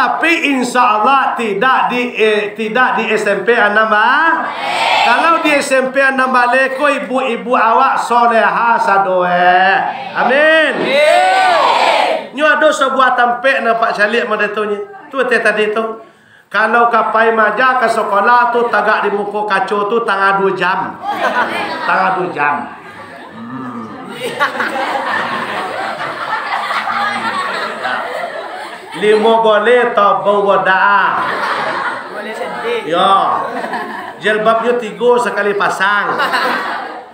tapi insya Allah tidak di SMP Anam. Kalau di SMP Anam balik ko ibu-ibu awak soleha sadoe. Amin. Nyo ada sebuah tampek nampak calik madatunya. Tu tadi tu. Kalau kapai maja ke sekolah tu tagak di muka kaco tu tengah 2 jam. Tengah 2 jam. Limo boleh atau bawa daa. Boleh sendiri. Ya. Jilbabnya 3 sekali pasang.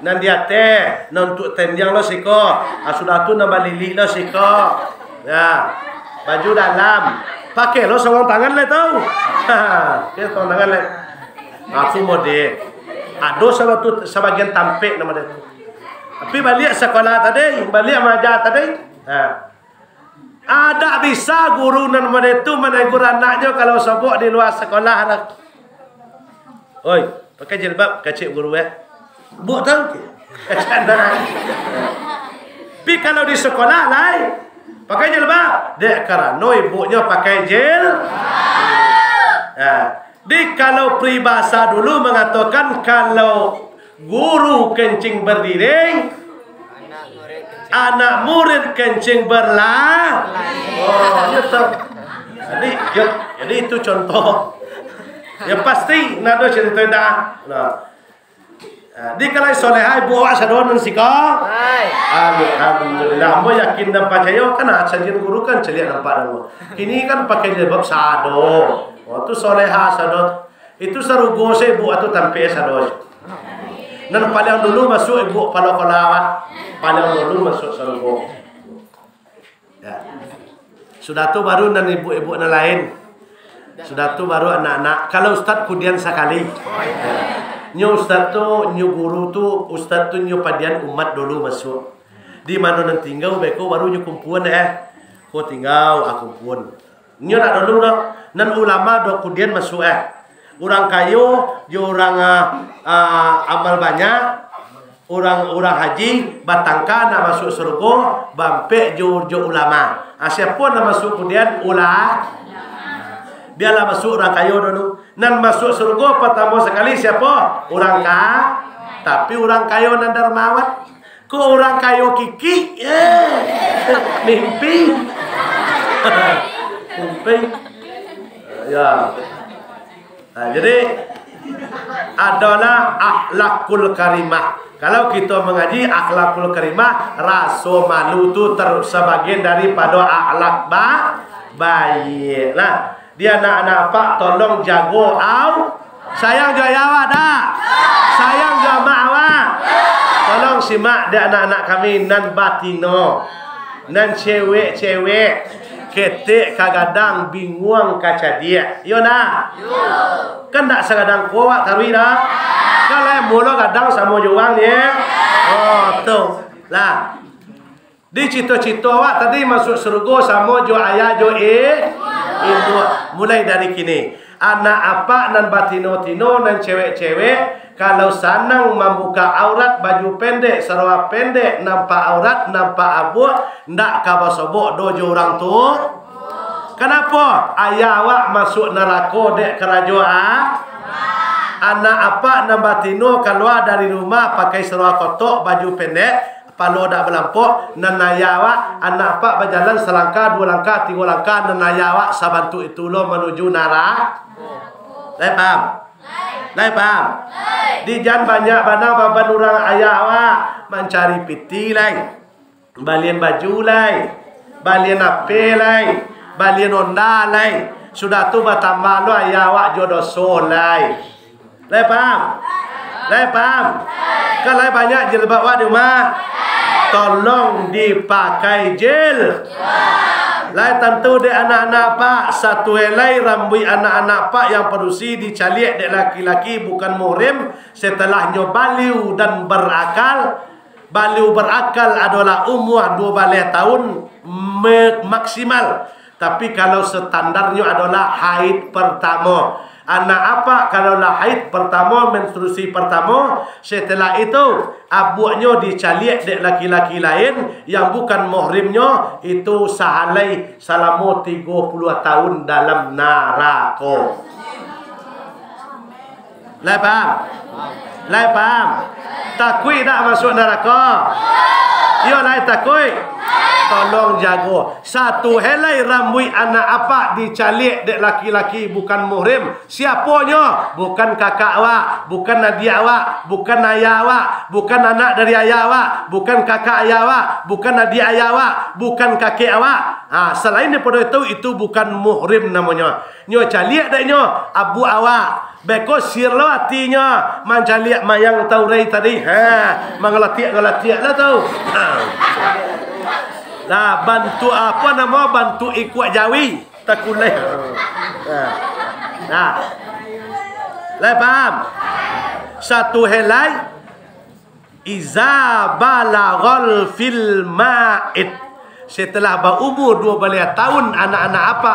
Nan dia teh, nan untuk tendiang lo siko. Sudah tu nambah lili lo siko. Ya. Baju dalam. Pakai lo sarung tangan le tau. Dia sarung tangan le. Aku mode. Ado tu sebagian tampek nama dia. Tapi balik sekolah tadi, balik maja tadi. Ada bisa guru nan mana itu menegur anaknya kalau sobok di luar sekolah nak. Oi, pakai jilbab kacik guru Buk tahu ke? Kacik anak. Tapi kalau di sekolah lain pakai jilbab. Dek karena ibunya pakai jilbab. Di kalau peribahasa dulu mengatakan kalau guru kencing berdiri, anak murid kencing berlah. Oh, itu. Jadi itu contoh. Ya pasti nado cerita dah. Nah. Di kalau solehai buat sadon sika. Alhamdulillah. Mo yakin dan percaya kan asalnya guru kan celik nampak dulu. Ini kan pakai jilbab sado. Waktu soleha sado. Itu sarugo saya buat tu tampe sado. Dan paling dulu masuk ibu pada kolawat. Paling dulu masuk sarugo. Ya. Sudah tu baru dan ibu-ibu yang lain. Sudah tu baru anak-anak. Kalau ustaz kudian sekali. Nyo ustaz tu, nyo guru tu, ustaz tu nyo padian umat dulu masuk. Di mana nan tinggal beko baru nyo kumpuan Ko tinggal aku pun. Nyo nak dulu dah. Nan ulama do kudian masuk Orang kayu, jo orang amal banyak, orang haji, batangka nak masuk surga, bampe jo ulama. Siapa nak masuk kemudian biarlah masuk orang kayu dulu. Nan masuk surga pertama sekali siapa? Orang kaya. Tapi orang kayu nan dermawan. Ko orang kayu kiki, mimpi. Mimpi. Ya. Nah, jadi adalah akhlakul karimah. Kalau kita mengaji akhlakul karimah, rasa malu itu sebagian daripada akhlak baik. Nah, dia anak-anak Pak tolong jago sayang jayawa dah. Sayang jamaah. Tolong simak dia anak-anak kami nan batino. Nan cewek-cewek ketik kagadang bingung kaca dia. Yo nak. Kan tak segadang kuat tarwi dah. Kalau mula kadang sama juang dia. Oh tu. Lah. Di cita-cita awak tadi masuk surga sama jo ayah jo ibu. Mulai dari kini. Anak apa nan batino-tino nan cewek-cewek kalau sanang membuka aurat baju pendek, sarung pendek, nampak aurat, nampak abu, ndak kabasobok dojo orang tu. Kenapa? Ayah awak masuk neraka dek kerajaan. Anak apa nan batino keluar dari rumah pakai sarung kotok, baju pendek, palo dak berlampok, nan ayah awak anak apa berjalan selangkah, 2 langkah, 3 langkah, nan ayah awak sabantu itu lo menuju neraka. Paham? Paham? Di jan banyak bana baban orang ayah awak mencari piti lai, balian baju lai, balian ape lai, balian onda lai. Sudah tu bertambah lo ayah awak jodoh sol lai. Paham? Paham? Kalau banyak jilbab awak di rumah, tolong dipakai jilbab. Lai tentu de anak-anak Pak satu helai rambut anak-anak Pak yang produksi dicaliak de laki-laki bukan murim setelahnya baliu dan berakal. Baliu berakal adalah umur 12 tahun maksimal. Tapi kalau standarnya adalah haid pertama. Anak apa kalau lah haid pertama, menstruasi pertama, setelah itu abuaknya dicaliak dek laki-laki lain yang bukan muhrimnya, itu sahalai selama 30 tahun dalam neraka. Lai paham? Lai paham? Takui tak masuk neraka? Ya lai takui. Tolong jaga. Satu helai rambut anak apa dicalik dek laki-laki bukan muhrim. Siapanya? Bukan kakak awak, bukan adik awak, bukan ayah awak, bukan anak dari ayah awak, bukan kakak ayah awak, bukan adik ayah awak, bukan kakek awak. Selain daripada itu bukan muhrim namanya. Nyo calik deknya abu awak. Beko sirlo hatinya mancaliak mayang taurai tadi. Mengelatiak lah tahu. Nah, bantu apa nama? Bantu ikut jawi. Takuleh. Nah. Lai paham? Satu helai iza balaghal fil ma'id. Setelah berumur 12 tahun anak-anak apa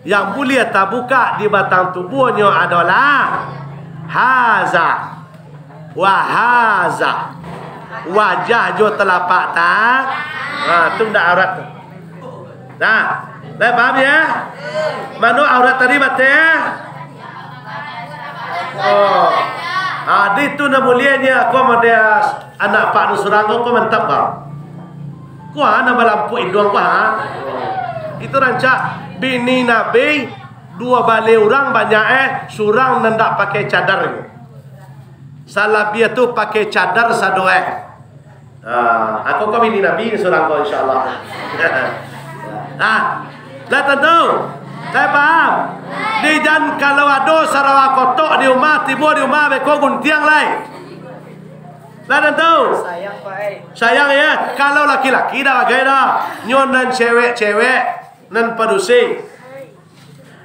yang boleh terbuka di batang tubuhnya adalah haza wa haza. Wajah jo telapak tangan. Itu dah aurat. Nah, dah paham ya? Mana aurat tadi baca? Oh. Di tu na mulianya aku ada anak Pak Nusrang aku mantap kau. Ku ana balampu indung ku Itu rancak bini Nabi dua balik orang banyak surang nendak pakai cadar. Salah dia tu pakai cadar sadoe. Aku kau bini Nabi surang kau insyaallah. Lah tentu. Saya paham. Di jan kalau ada Sarawak kotok di rumah, tiba di rumah beko guntiang lai. Lah tentu. Sayang Pak. Sayang ya. Kalau laki-laki dah bagai dah. Nyon dan cewek-cewek nan padusi.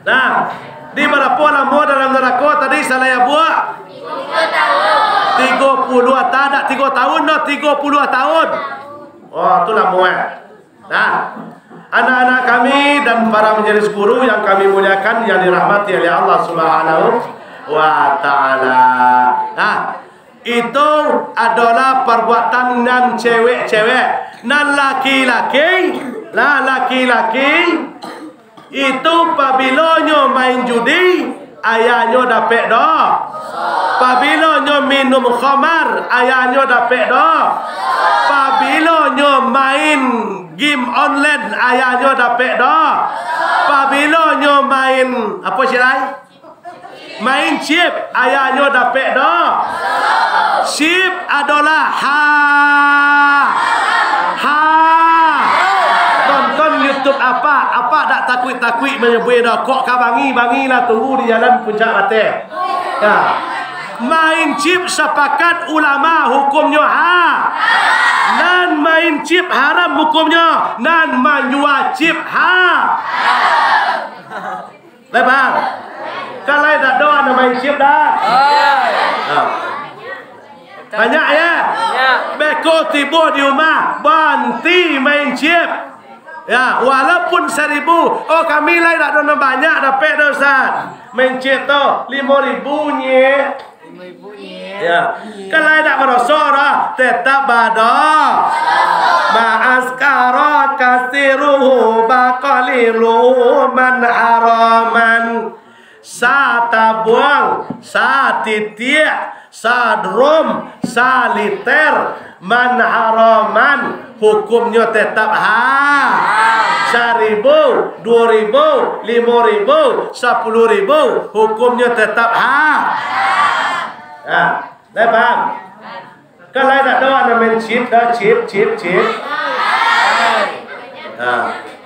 Nah, di berapa lama dalam neraka tadi saya buat? 30 tahun. Tak 3 tahun dah, 30 tahun. Oh, tu lama. Nah, anak-anak kami dan para majelis guru yang kami muliakan yang dirahmati oleh Allah Subhanahu wa taala. Nah, itu adalah perbuatan nan cewek-cewek. Nan laki-laki, itu pabilonyo main judi, ayahnya dapat dah. Pabilonyo minum khamar, ayahnya dapat dah. Pabilonyo main game online, ayahnya dapat dah. Pabilonyo main apa silai? Main chip, ayahnya dapat dah. Chip adalah tonton YouTube apa tak takut menyebut dah. Kok ka bangi-bangilah tunggu di jalan puncak mati. Ya. Main chip sepakat ulama hukumnya nan main chip haram hukumnya, nan menjual chip Lepas kalau tak doa nak main chip dah. Banyak ya. Beko tiba di rumah banti main chip. Ya, walaupun 1000. Oh, kami lain tak ada banyak dapat dah Ustaz. Main chip tu 5,000 nye. Ya. Kalau tak merasa dah tetap bada. Ma'askara kasiruhu baqalilu man haraman. Sata buang, satitiak, sadrum, saliter, man haraman, hukumnya tetap 1,000, 2,000, 5,000, 10,000, hukumnya tetap dah paham? Kalau tak ada main chip dah, chip.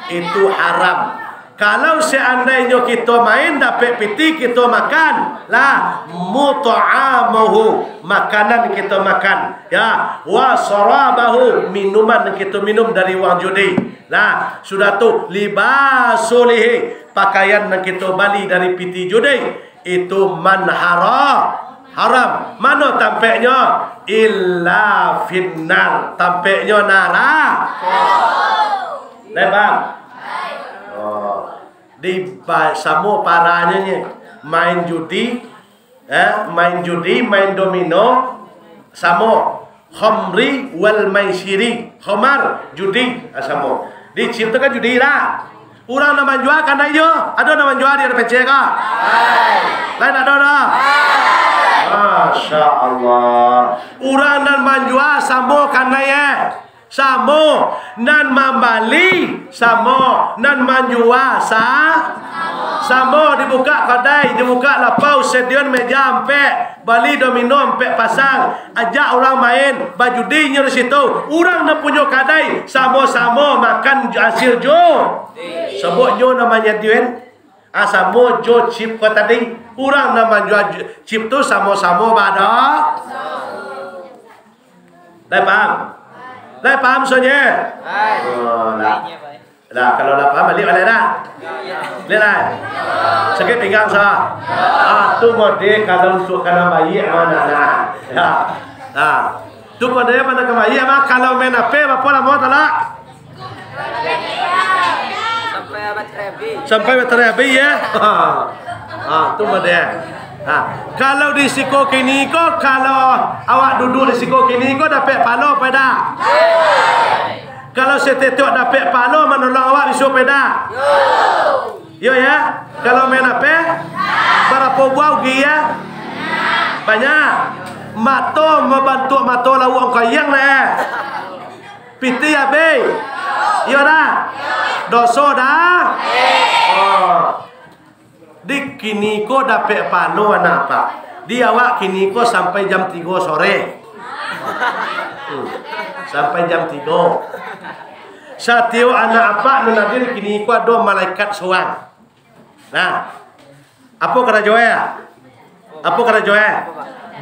Itu haram. Kalau seandainya kita main dapat piti kita makan lah mut'amuhu, makanan kita makan ya, wa sarabahu, minuman kita minum dari wang judi lah, sudah tu libasulihi, pakaian yang kita bali dari piti judi itu haram. Mana tampaknya? Illa finnar, tampaknya neraka. Lepas di sama paranya ni main judi, main domino, samo. Khamri wal maisiri. Khamar judi samo. Diciptakan judi lah. Urang nama jual kan ayo. Ada nama jual di RPC kah? Lain ada dah. Masya Allah. Urang nan manjua samo kan ya. Samo nan membali samo nan manjua samo dibuka kedai, dibuka lapau stadion meja ampe bali domino ampe pasang, ajak orang main bajudi di situ. Orang nak punya kedai samo-samo makan hasil jo. Sebut jo namanya Duen. Samo jo chip ko tadi. Orang nama jual chip tu samo-samo badak. Dah paham? Dah paham soalnya? Oh, dah kalau dah paham balik balik dah. Lihat dah. Sakit pinggang sah. Tu mode kalau untuk kana bayi mana dah. Ya. Tu mode mana kana bayi ama kalau main apa apa lah mau tak? Sampai baterabi ya. Tu mode. Kalau di siko kini ko kalau awak duduk di siko kini ko dapat palo pada. Kalau setetok dapat palo menolong awak isu pada. Yo ya. Kalau main apa? Berapa buah ugi ya? Banyak. Mato membantu mato lawang kayang lah. Piti abe. Yo dah. Doso dah. Oh. Di kini ko dapat pano anak apa? Di awak kini ko sampai jam 3 sore. Sampai jam 3. Satio anak apa nunadir kini ko ada malaikat soang. Nah, apa kerajoya? Apa kerajoya?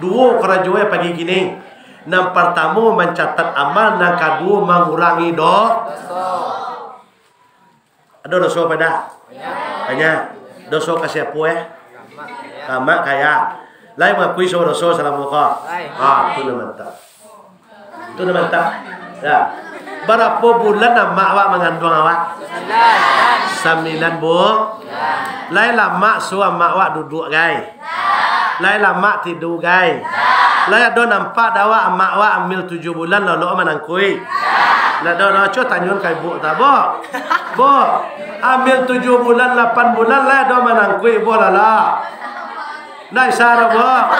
Dua kerajoya pagi kini. Yang pertama mencatat amal, yang kedua mengurangi dosa. Ada dosa pada? Banyak. Dosa kasih apa ya? Kama kaya. Lain mengakui dosa salam muka. Tu mantap. Tu mantap. Ya. Berapa bulan mak awak mengandung awak? 9 bulan. Lain lama suam mak awak duduk gai. Lain lama tidur gai. Lain ada nampak awak mak awak ambil 7 bulan lalu menangkui. Nak dah cuba tanyun kai bu tak bo. Bo, ambil 7 bulan 8 bulan lah dah menangkui bo lala. Nai sara bo.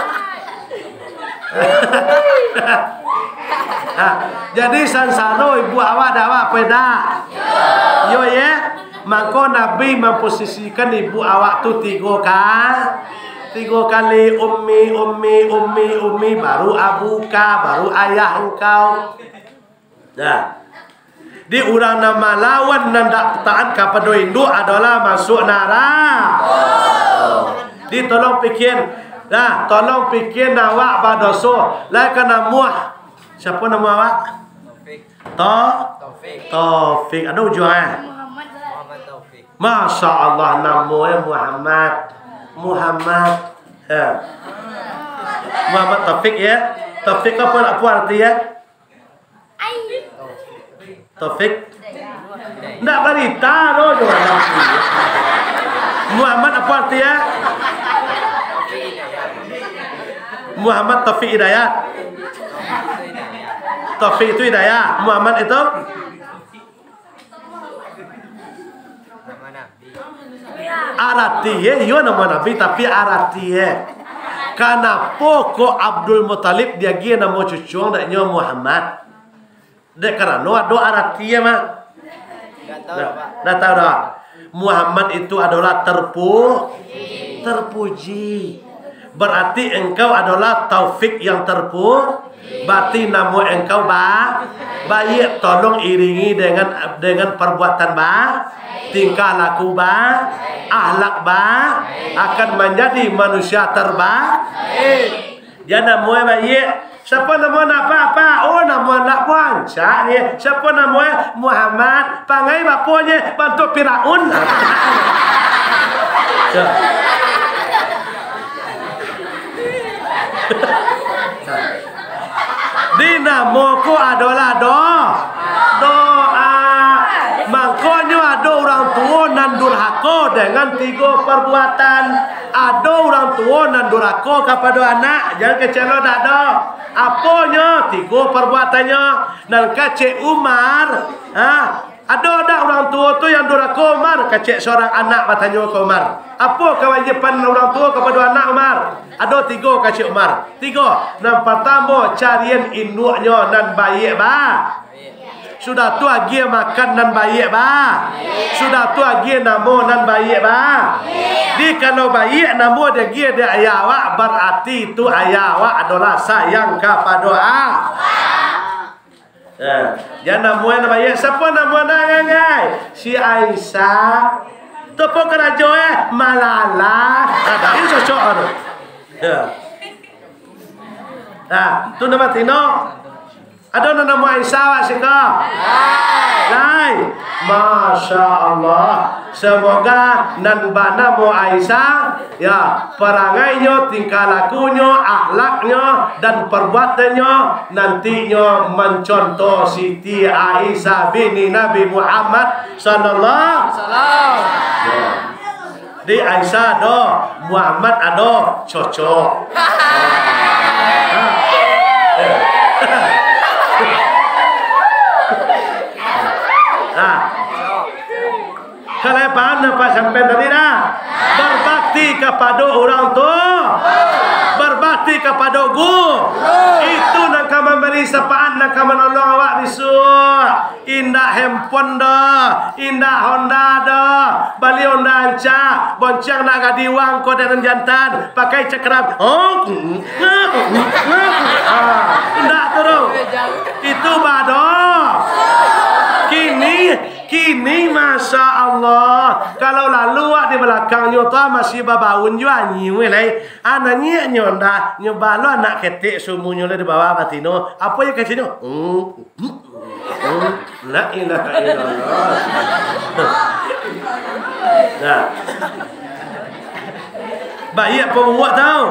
Jadi sansano ibu awak dah peda. Yo ya, maka Nabi memposisikan ibu awak tu 3 kali ummi baru abuka baru ayah engkau. Nah. Di urang nama lawan dan taat kepada induk adalah masuk neraka. Di tolong fikir, dah tolong fikir awak berdosa. Lai kena muah. Siapa nama awak? Taufik. Ada ujungnya? Taufik. Masya Allah namanya Muhammad. Muhammad Taufik ya. Taufik apa artinya? Taufik ndak berita loh Muhammad apa artinya? Muhammad Taufik Hidayat. Taufik itu hidayah. Muhammad itu aratiye. Yo nama Nabi tapi aratiye. Karena pokok Abdul Muttalib dia gini nama cucuang daknya Muhammad. Dek karena ada artinya mah. Dah tahu dah. Muhammad itu adalah terpuji. Berarti engkau adalah Taufik yang terpuji. Berarti nama engkau baik. Tolong iringi dengan perbuatan tingkah laku akhlak akan menjadi manusia terbaik. Dia namanya baik. Siapa nama apa? Oh nama anak bangsa ni. Siapa nama Muhammad? Pangai bapaknya bantu Firaun. Di namaku adalah doa. Makanya ada orang tua nan durhaka dengan 3 perbuatan. ada orang tua nan durhaka kepada anak, jangan kecewa dak ada. Apanya? 3 perbuatannya. Dan kacik Umar, ada orang tua tu yang durhaka Umar? Kacik seorang anak bertanya ke Umar, apa kewajipan orang tua kepada anak Umar? Ada 3 kacik Umar. 3. Yang pertama, carian induknya dan baik sudah tu agi makan dan baik sudah tu agi namo dan baik di kalau baik namo dia agi dia ayah awak, berarti itu ayah awak adalah sayang kepada jangan namo yang baik. Siapa namo ngai? Si Aisyah. Tu pun kerajo Malala. Ada ini cocok tu. Tu nama Tino. Ada nama Aisyah awak sika? Lai. Masya Allah. Semoga nan bana mu Aisyah ya, perangainya, tingkah lakunya, akhlaknya dan perbuatannya nantinya mencontoh Siti Aisyah bini Nabi Muhammad sallallahu alaihi. Di Aisyah ada, Muhammad ada, cocok. Kalian paham apa sampai tadi dah? Berbakti kepada orang tua, berbakti kepada guru. Itu nak memberi sapaan, nak menolong awak risuk. Indah handphone dah, indah Honda dah, beli Honda anca, bonceng nak gadi wang kau dan jantan, pakai cakram. Indah terus. Itu badoh. Kini Masya Allah, kalau lalu di belakangnya tu masih babaun juga nyiwe lai. Anaknya nyonda nyobalo anak ketik sumunya di bawah batino. Apa yang kecilnya? La ilaha illallah. Nah, baik apa buat tahu?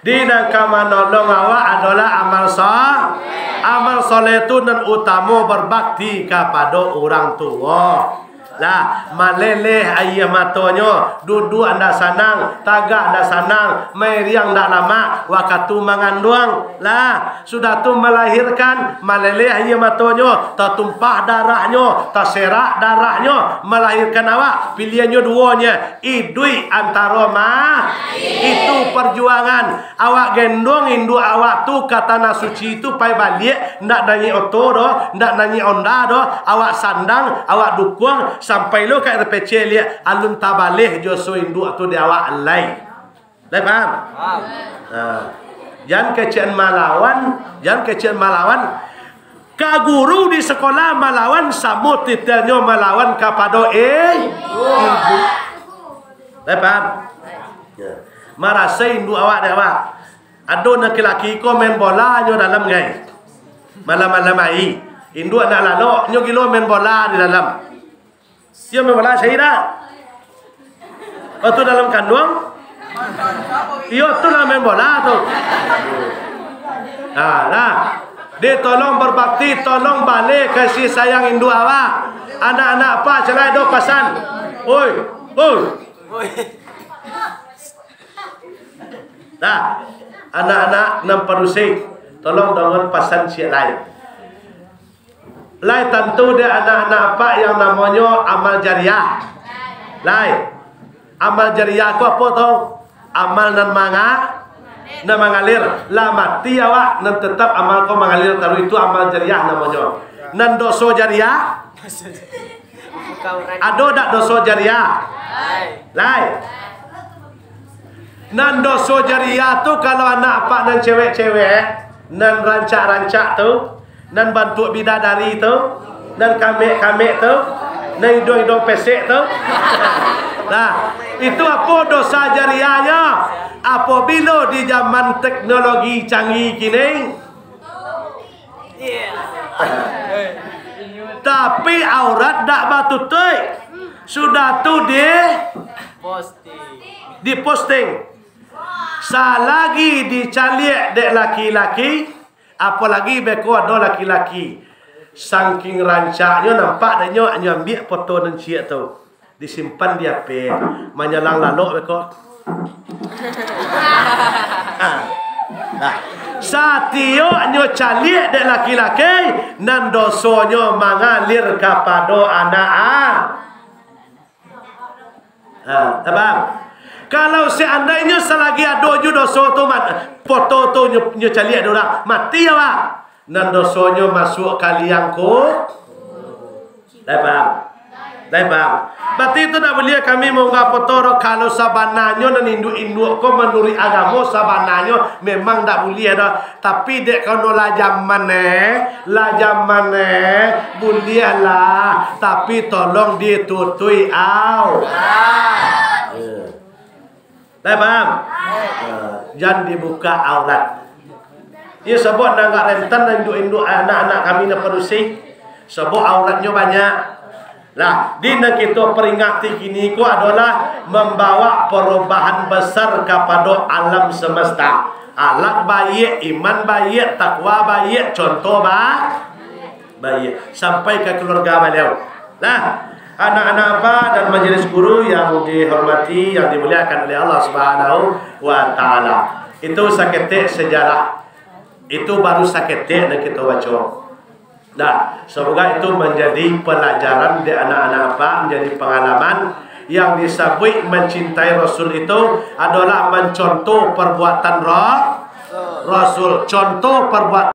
Di nangka menolong awak adalah amal soleh. Amal soleh itu dan utama berbakti kepada orang tua. Lah, maleleh ayah matanya, duduk anda sanang, tagak anda sanang, meriang dak lama, waktu mengandung. Lah, sudah tu melahirkan, maleleh ayah matanya, tertumpah darahnya, terserak darahnya, melahirkan awak. Pilihannya duanya, idui antara itu perjuangan. Awak gendong induk awak tu ke tanah suci itu pai balik, ndak nanyi oto doh, ndak nanyi onda doh, awak sandang, awak dukung sampai lo kat RPC lihat alun tabalih joso induk tu di awak alai. Dah faham? Jangan kecian malawan, ka guru di sekolah malawan samut titelnya malawan kepada ibu. Dah faham? Marasa induk awak dah awak. Ada nak laki ko main bola nyo dalam gai. Malam-malam ai. Induk anak lalok nyo gilo main bola di dalam. Dia main bola saya dah. Waktu dalam kandung. Iyo tu lah main bola tu. Nah. Dia tolong berbakti, tolong balik kasih sayang induk awak. Anak-anak apa cerai do pasan. Oi. Dah. Anak-anak nam perusik, tolong dengan pasan siap lain. Lai tentu dia anak-anak apa yang namanya amal jariah. Lai, amal jariah aku apa tahu? Amal nan mengalir. Lah mati awak nan tetap amal kau mengalir taruh itu amal jariah namanya. Nan dosa jariah? Ada tak dosa jariah? Lai. Nan dosa jariah tu kalau anak apa nan cewek-cewek, nan rancak-rancak tu, nan bantu bidadari tu, nan kamek-kamek tu, nan hidung-hidung pesek tu. Nah, itu apa dosa jariahnya? Apabila di zaman teknologi canggih kini, tapi aurat dak batutai, sudah tu diposting. Selagi dicaliak dek laki-laki, apalagi beko ada laki-laki. Saking rancaknya nampak dia ambil foto dan ciak tu. disimpan di HP, menyelang lalu beko. Nah, satio nyo calik dek laki-laki nan dosonyo mengalir kepada anak. Tabang. Kalau seandainya selagi ada dosa tu foto tu nyo calik ada orang mati ya pak. Nan dosonyo masuk kaliang ku. Tabang. Berarti itu nak boleh kami mengunggah foto kalau sabananya dan induk-induk ko menurut agama sabananya memang tak boleh dah. Tapi dek kono la jamane boleh lah. Tapi tolong ditutui au. Dah faham? Jangan dibuka aurat. Ia sebut nangak rentan dan induk-induk anak-anak kami nak perusi. Sebut auratnya banyak. Nah, dina kita peringati kini ku adalah membawa perubahan besar kepada alam semesta. Akhlak baik, iman baik, takwa baik, contoh baik sampai ke keluarga beliau. Nah, anak-anak apa dan majelis guru yang dihormati, yang dimuliakan oleh Allah Subhanahu wa taala. Itu saketik sejarah. Itu baru saketik yang kita baca. Nah, semoga itu menjadi pelajaran di anak-anak apa, menjadi pengalaman yang disebut mencintai Rasul itu adalah mencontoh perbuatan Rasul, contoh perbuatan